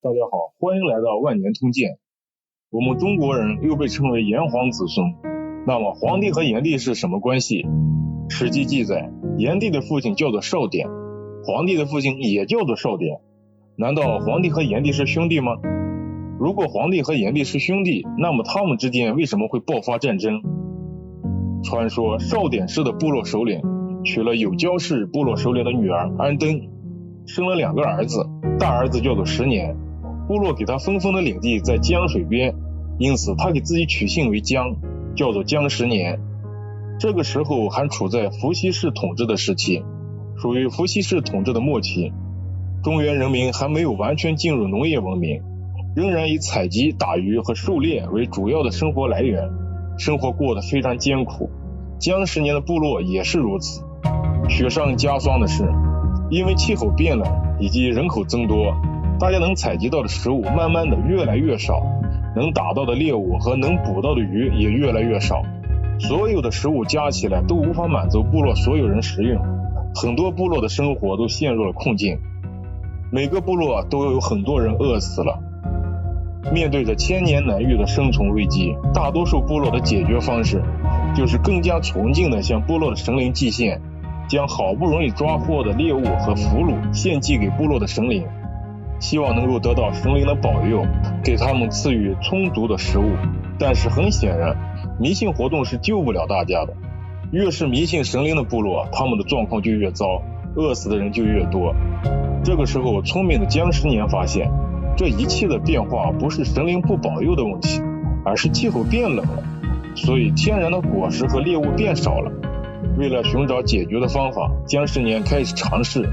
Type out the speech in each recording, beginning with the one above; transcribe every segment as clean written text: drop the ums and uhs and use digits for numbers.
大家好，欢迎来到万年通鉴。我们中国人又被称为炎黄子孙，那么黄帝和炎帝是什么关系？史记记载，炎帝的父亲叫做少典，黄帝的父亲也叫做少典。难道黄帝和炎帝是兄弟吗？如果黄帝和炎帝是兄弟，那么他们之间为什么会爆发战争？传说少典氏的部落首领娶了有焦氏部落首领的女儿安登，生了2个儿子，大儿子叫做十年，部落给他分封的领地在江水边，因此他给自己取姓为姜，叫做姜十年。这个时候还处在伏羲氏统治的时期，属于伏羲氏统治的末期。中原人民还没有完全进入农业文明，仍然以采集、打鱼和狩猎为主要的生活来源，生活过得非常艰苦。姜十年的部落也是如此。雪上加霜的是，因为气候变冷以及人口增多，大家能采集到的食物慢慢的越来越少，能打到的猎物和能捕到的鱼也越来越少，所有的食物加起来都无法满足部落所有人食用，很多部落的生活都陷入了困境，每个部落都有很多人饿死了。面对着千年难遇的生存危机，大多数部落的解决方式就是更加崇敬的向部落的神灵祭献，将好不容易抓获的猎物和俘虏献祭给部落的神灵，希望能够得到神灵的保佑，给他们赐予充足的食物。但是很显然，迷信活动是救不了大家的，越是迷信神灵的部落，他们的状况就越糟，饿死的人就越多。这个时候，聪明的姜十年发现，这一切的变化不是神灵不保佑的问题，而是气候变冷了，所以天然的果实和猎物变少了。为了寻找解决的方法，姜十年开始尝试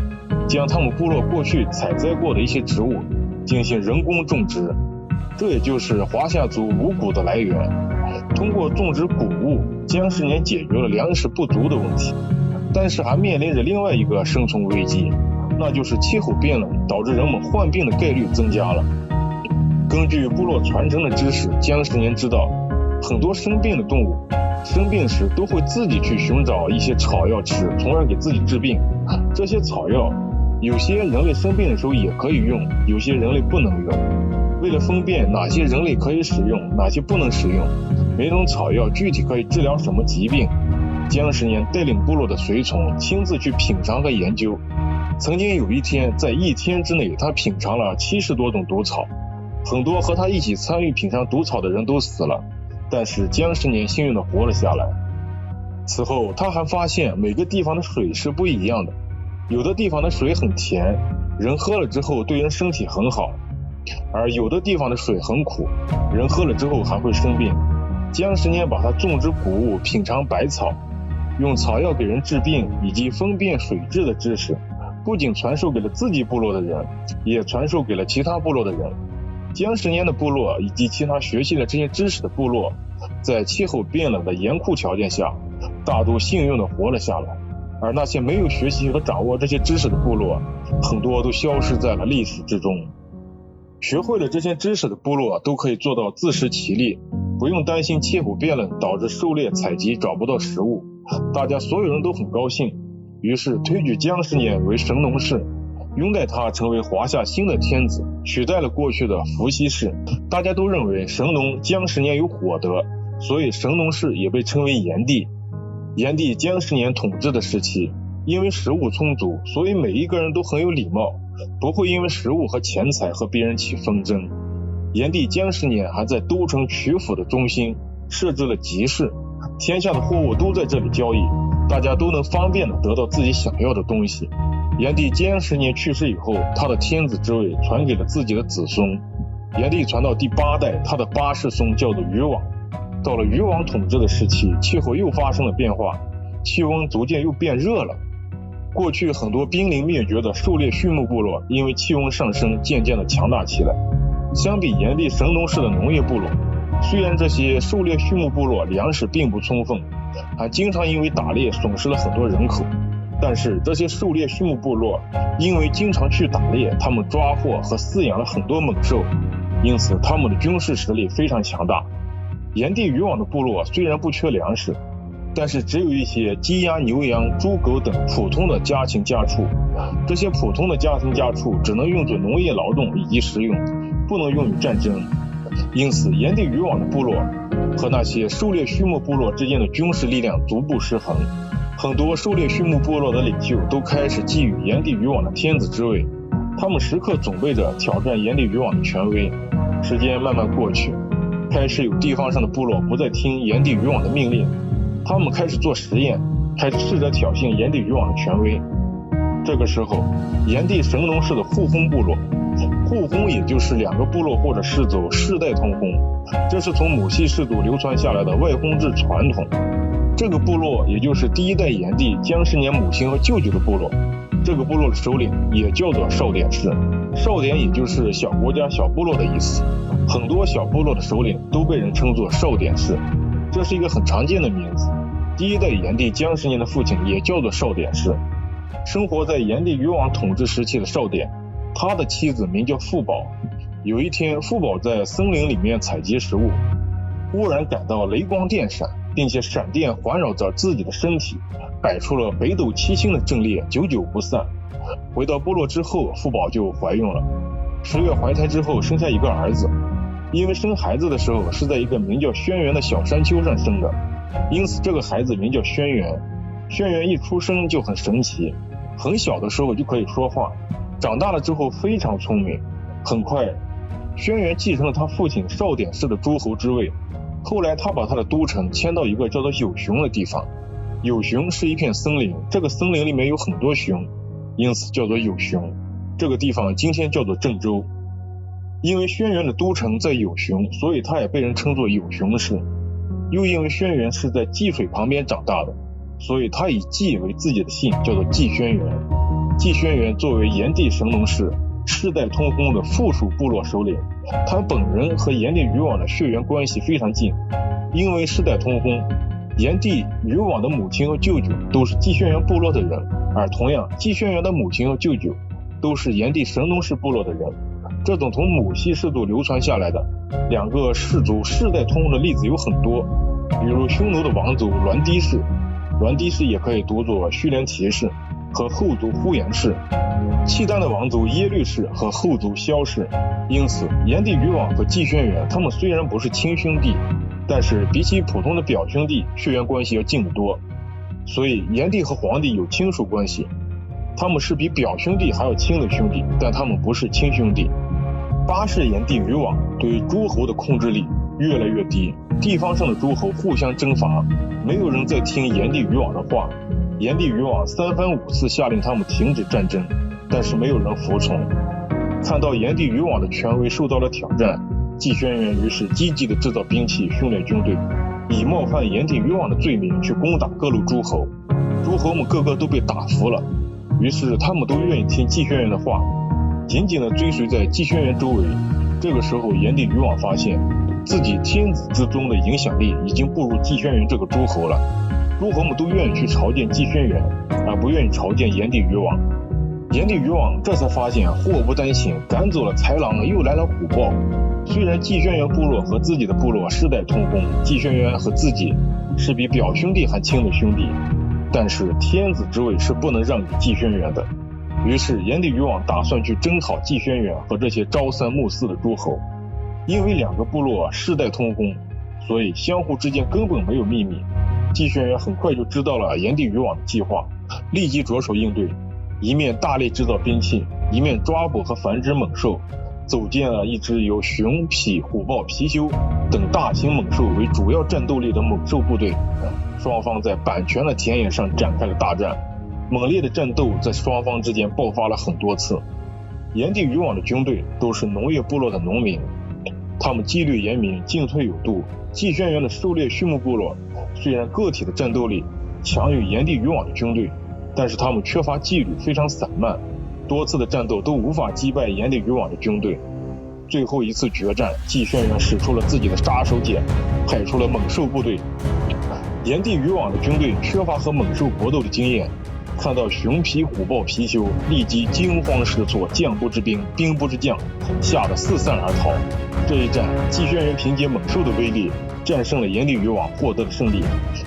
将他们部落过去采摘过的一些植物进行人工种植，这也就是华夏族五谷的来源。通过种植谷物，姜十年解决了粮食不足的问题，但是还面临着另外一个生存危机，那就是气候变冷导致人们患病的概率增加了。根据部落传承的知识，姜十年知道很多生病的动物生病时都会自己去寻找一些草药吃，从而给自己治病。这些草药有些人类生病的时候也可以用，有些人类不能用。为了分辨哪些人类可以使用，哪些不能使用，每种草药具体可以治疗什么疾病，姜十年带领部落的随从亲自去品尝和研究。曾经有一天，在1天之内，他品尝了70多种毒草，很多和他一起参与品尝毒草的人都死了，但是姜十年幸运地活了下来。此后他还发现每个地方的水是不一样的，有的地方的水很甜，人喝了之后对人身体很好，而有的地方的水很苦，人喝了之后还会生病。姜十年把他种植谷物、品尝百草、用草药给人治病以及分辨水质的知识，不仅传授给了自己部落的人，也传授给了其他部落的人。姜十年的部落以及其他学习了这些知识的部落，在气候变冷的严酷条件下，大多幸运地活了下来，而那些没有学习和掌握这些知识的部落，很多都消失在了历史之中。学会了这些知识的部落都可以做到自食其力，不用担心气候变冷导致狩猎采集找不到食物，大家所有人都很高兴，于是推举姜十年为神农氏，拥戴他成为华夏新的天子，取代了过去的伏羲氏。大家都认为神农姜十年有火德，所以神农氏也被称为炎帝。炎帝姜十年统治的时期，因为食物充足，所以每一个人都很有礼貌，不会因为食物和钱财和别人起纷争。炎帝姜十年还在都城曲阜的中心设置了集市，天下的货物都在这里交易，大家都能方便地得到自己想要的东西。炎帝姜十年去世以后，他的天子之位传给了自己的子孙。炎帝传到第8代，他的8世孙叫做禹王。到了禹王统治的时期，气候又发生了变化，气温逐渐又变热了。过去很多濒临灭绝的狩猎畜牧部落，因为气温上升，渐渐的强大起来。相比炎帝神农氏的农业部落，虽然这些狩猎畜牧部落粮食并不充分，还经常因为打猎损失了很多人口，但是这些狩猎畜牧部落因为经常去打猎，他们抓获和饲养了很多猛兽，因此他们的军事实力非常强大。炎帝禹王的部落虽然不缺粮食，但是只有一些鸡鸭牛羊猪狗等普通的家禽家畜，这些普通的家禽家畜只能用作农业劳动以及食用，不能用于战争。因此炎帝渔网的部落和那些狩猎畜牧部落之间的军事力量逐步失衡，很多狩猎畜牧部落的领袖都开始觊觎炎帝渔网的天子之位，他们时刻准备着挑战炎帝渔网的权威。时间慢慢过去，开始有地方上的部落不再听炎帝渔网的命令，他们开始做实验，开始试着挑衅炎帝渔网的权威。这个时候，炎帝神农氏的护封部落，护封也就是两个部落或者氏族世代通婚，这是从母系氏族流传下来的外婚制传统。这个部落也就是第一代炎帝姜氏年母亲和舅舅的部落，这个部落的首领也叫做少典氏，少典也就是小国家小部落的意思，很多小部落的首领都被人称作少典氏，这是一个很常见的名字。第一代炎帝姜氏年的父亲也叫做少典氏。生活在炎帝渔网统治时期的少典，他的妻子名叫傅宝。有一天，傅宝在森林里面采集食物，忽然感到雷光电闪，并且闪电环绕着自己的身体，摆出了北斗七星的阵列，久久不散。回到部落之后，傅宝就怀孕了，10月怀胎之后生下一个儿子。因为生孩子的时候是在一个名叫轩辕的小山丘上生的，因此这个孩子名叫轩辕。轩辕一出生就很神奇，很小的时候就可以说话，长大了之后非常聪明。很快，轩辕继承了他父亲少典氏的诸侯之位。后来他把他的都城迁到一个叫做有熊的地方。有熊是一片森林，这个森林里面有很多熊，因此叫做有熊。这个地方今天叫做郑州。因为轩辕的都城在有熊，所以他也被人称作有熊氏。又因为轩辕是在济水旁边长大的，所以他以济为自己的姓，叫做济轩辕。济轩辕作为炎帝神农氏世代通婚的附属部落首领，他本人和炎帝渔网的血缘关系非常近。因为世代通婚，炎帝渔网的母亲和舅舅都是济轩辕部落的人，而同样济轩辕的母亲和舅舅都是炎帝神农氏部落的人。这种从母系氏族流传下来的两个氏族世代通婚的例子有很多，比如匈奴的王族栾堤氏，栾堤氏也可以读作须连提氏，和后族呼延氏；契丹的王族耶律氏和后族萧氏。因此炎帝渔网和济轩辕他们虽然不是亲兄弟，但是比起普通的表兄弟血缘关系要近得多。所以炎帝和黄帝有亲属关系，他们是比表兄弟还要亲的兄弟，但他们不是亲兄弟。8世炎帝渔网对诸侯的控制力越来越低，地方上的诸侯互相征伐，没有人再听炎帝渔网的话。炎帝渔网3番5次下令他们停止战争，但是没有人服从。看到炎帝渔网的权威受到了挑战，济轩辕于是积极地制造兵器，训练军队，以冒犯炎帝渔网的罪名去攻打各路诸侯。诸侯们个个都被打服了，于是他们都愿意听济轩辕的话，紧紧地追随在济轩辕周围。这个时候炎帝渔网发现自己天子之中的影响力已经不如济轩辕这个诸侯了，诸侯们都愿意去朝见济轩辕，而不愿意朝见炎帝渔网。炎帝渔网这才发现祸不单行，赶走了豺狼，又来了虎豹。虽然济轩辕部落和自己的部落世代通婚，济轩辕和自己是比表兄弟还亲的兄弟，但是天子之位是不能让给济轩辕的。于是炎帝渔网打算去征讨济轩辕和这些朝三暮四的诸侯。因为两个部落世代通婚，所以相互之间根本没有秘密。济轩辕很快就知道了炎帝渔网的计划，立即着手应对，一面大力制造兵器，一面抓捕和繁殖猛兽，组建了一支由熊、罴、虎豹、貔貅等大型猛兽为主要战斗力的猛兽部队。双方在阪泉的田野上展开了大战，猛烈的战斗在双方之间爆发了很多次。炎帝渔网的军队都是农业部落的农民，他们纪律严明，进退有度。济轩辕的狩猎畜牧部落虽然个体的战斗力强于炎帝渔网的军队，但是他们缺乏纪律，非常散漫，多次的战斗都无法击败炎帝渔网的军队。最后一次决战，济轩辕使出了自己的杀手锏，派出了猛兽部队。炎帝渔网的军队缺乏和猛兽搏斗的经验，看到熊皮虎豹貔貅，立即惊慌失措，将不知兵，兵不知将，吓得四散而逃。这一战，季轩辕凭借猛兽的威力战胜了炎帝禹王，获得了胜利。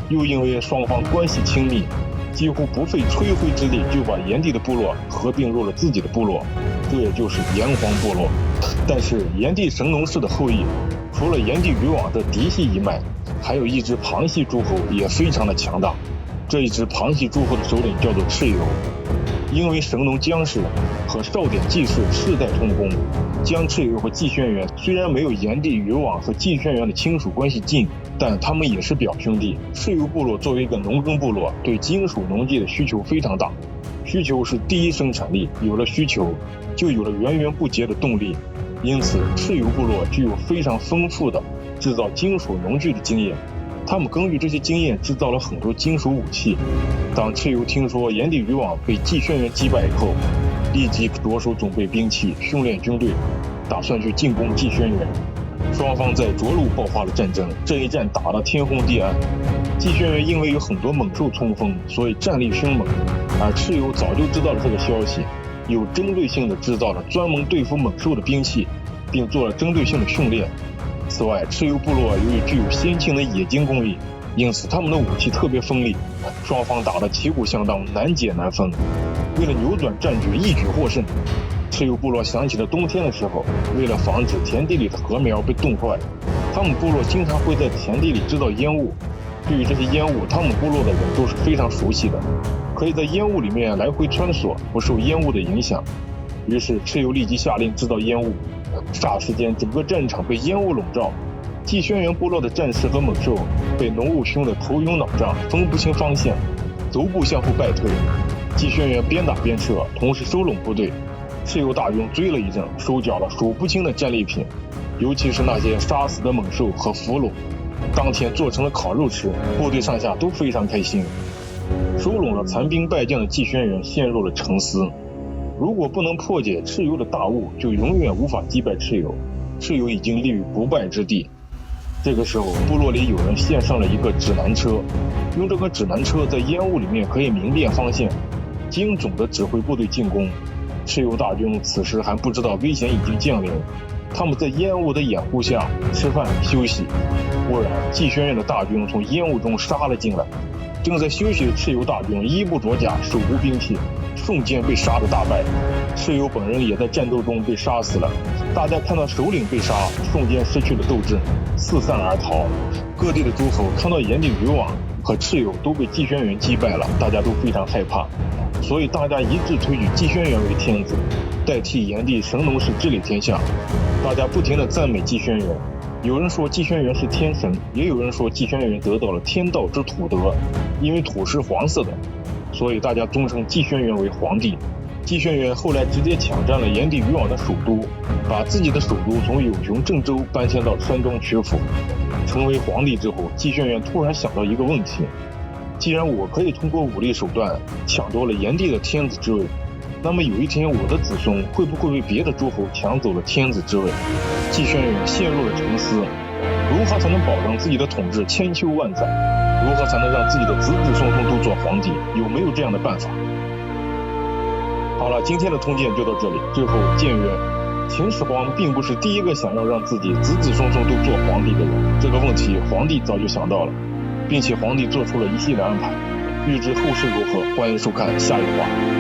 又因为双方关系亲密，几乎不费吹灰之力就把炎帝的部落合并入了自己的部落，这也就是炎黄部落。但是炎帝神农氏的后裔，除了炎帝禹王的嫡系一脉，还有一支旁系诸侯也非常的强大。这一支旁系诸侯的首领叫做蚩尤。因为神农姜氏和少典季氏世代通婚，姜蚩尤和季轩辕虽然没有炎帝禹王和季轩辕的亲属关系近，但他们也是表兄弟。蚩尤部落作为一个农耕部落，对金属农技的需求非常大，需求是第一生产力，有了需求就有了源源不竭的动力，因此蚩尤部落具有非常丰富的制造金属农具的经验。他们根据这些经验制造了很多金属武器。当蚩尤听说炎帝禹王被季轩辕击败以后，立即着手准备兵器，训练军队，打算去进攻季轩辕。双方在涿鹿爆发了战争，这一战打得天昏地暗。季轩辕因为有很多猛兽冲锋，所以战力凶猛，而蚩尤早就知道了这个消息，有针对性的制造了专门对付猛兽的兵器，并做了针对性的训练。此外，蚩尤部落由于具有先进的冶金工艺，因此他们的武器特别锋利，双方打得旗鼓相当，难解难分。为了扭转战局，一举获胜，蚩尤部落想起了冬天的时候，为了防止田地里的禾苗被冻坏，他们部落经常会在田地里制造烟雾。对于这些烟雾，他们部落的人都是非常熟悉的，可以在烟雾里面来回穿梭，不受烟雾的影响。于是蚩尤立即下令制造烟雾，霎时间整个战场被烟雾笼罩。季轩辕部落的战士和猛兽被浓雾熏得头晕脑胀，分不清方向，逐步向后败退。季轩辕边打边撤，同时收拢部队。蚩尤大军追了一阵，收缴了数不清的战利品，尤其是那些杀死的猛兽和俘虏，当天做成了烤肉吃，部队上下都非常开心。收拢了残兵败将的季轩辕陷入了沉思，如果不能破解蚩尤的大雾，就永远无法击败蚩尤，蚩尤已经立于不败之地。这个时候，部落里有人献上了一个指南车，用这个指南车在烟雾里面可以明辨方向，精准地指挥部队进攻。蚩尤大军此时还不知道危险已经降临，他们在烟雾的掩护下吃饭休息。忽然，季轩辕的大军从烟雾中杀了进来，正在休息的蚩尤大军衣不着甲，手无兵器，瞬间被杀得大败。蚩尤本人也在战斗中被杀死了。大家看到首领被杀，瞬间失去了斗志，四散而逃。各地的诸侯看到炎帝禹王和蚩尤都被季轩辕击败了，大家都非常害怕，所以大家一致推举季轩辕为天子，代替炎帝神农氏治理天下。大家不停地赞美季轩辕，有人说季轩辕是天神，也有人说季轩辕得到了天道之土德，因为土是黄色的，所以大家尊称季轩辕为皇帝。季轩辕后来直接抢占了炎帝禹王的首都，把自己的首都从有熊郑州搬迁到山东曲阜。成为皇帝之后，季轩辕突然想到一个问题，既然我可以通过武力手段抢夺了炎帝的天子之位，那么有一天我的子孙会不会被别的诸侯抢走了天子之位？季轩辕陷入了沉思，如何才能保证自己的统治千秋万载？如何才能让自己的子子孙孙都做皇帝？有没有这样的办法？好了，今天的通鉴就到这里。最后諫曰：秦始皇并不是第一个想要让自己子子孙孙都做皇帝的人，这个问题皇帝早就想到了，并且皇帝做出了一系列安排。欲知后事如何，欢迎收看下一话。